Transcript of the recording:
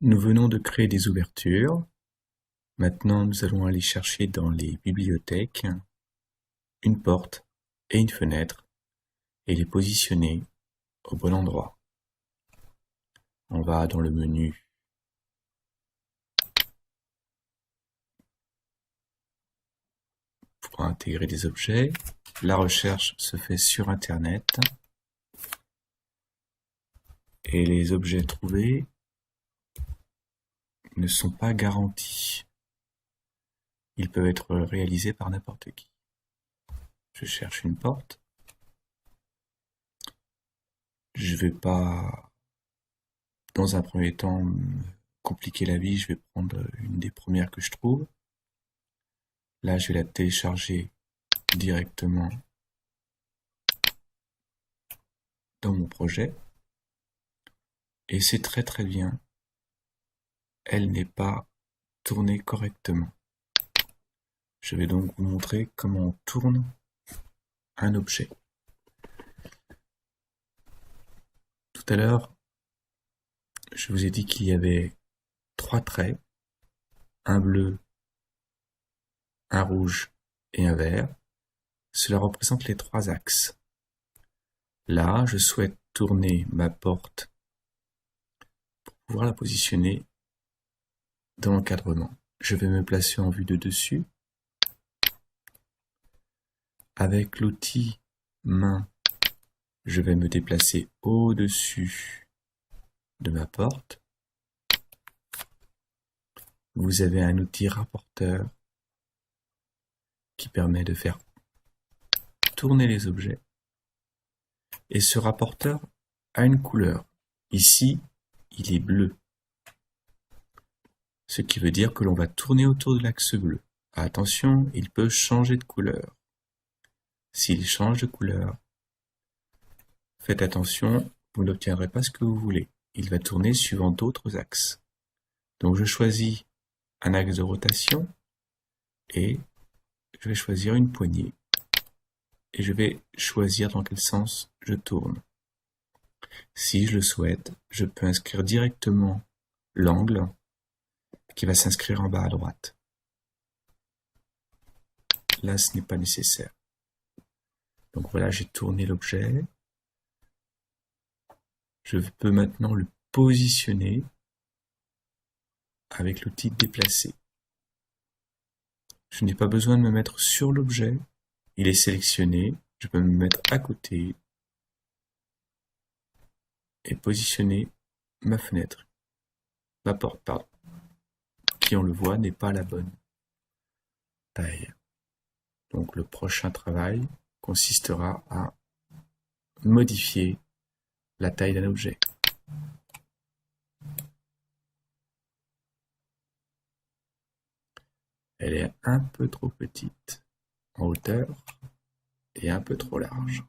Nous venons de créer des ouvertures. Maintenant, nous allons aller chercher dans les bibliothèques une porte et une fenêtre et les positionner au bon endroit. On va dans le menu pour intégrer des objets. La recherche se fait sur Internet et les objets trouvés ne sont pas garantis. Ils peuvent être réalisés par n'importe qui. Je cherche une porte. Je vais pas, dans un premier temps, me compliquer la vie. Je vais prendre une des premières que je trouve. Là, je vais la télécharger directement dans mon projet. Et c'est très très bien. Elle n'est pas tournée correctement. Je vais donc vous montrer comment on tourne un objet. Tout à l'heure, je vous ai dit qu'il y avait 3 traits, un bleu, un rouge et un vert. Cela représente les 3 axes. Là, je souhaite tourner ma porte pour pouvoir la positionner dans l'encadrement. Je vais me placer en vue de dessus. Avec l'outil main, je vais me déplacer au-dessus de ma porte. Vous avez un outil rapporteur qui permet de faire tourner les objets. Et ce rapporteur a une couleur. Ici, il est bleu. Ce qui veut dire que l'on va tourner autour de l'axe bleu. Attention, il peut changer de couleur. S'il change de couleur, faites attention, vous n'obtiendrez pas ce que vous voulez. Il va tourner suivant d'autres axes. Donc je choisis un axe de rotation et je vais choisir une poignée. Et je vais choisir dans quel sens je tourne. Si je le souhaite, je peux inscrire directement l'angle qui va s'inscrire en bas à droite. Là, ce n'est pas nécessaire. Donc voilà, j'ai tourné l'objet. Je peux maintenant le positionner avec l'outil déplacer. Je n'ai pas besoin de me mettre sur l'objet. Il est sélectionné. Je peux me mettre à côté et positionner ma fenêtre. Ma porte, pardon. Qui, on le voit, n'est pas la bonne taille. Donc le prochain travail consistera à modifier la taille d'un objet. Elle est un peu trop petite en hauteur et un peu trop large.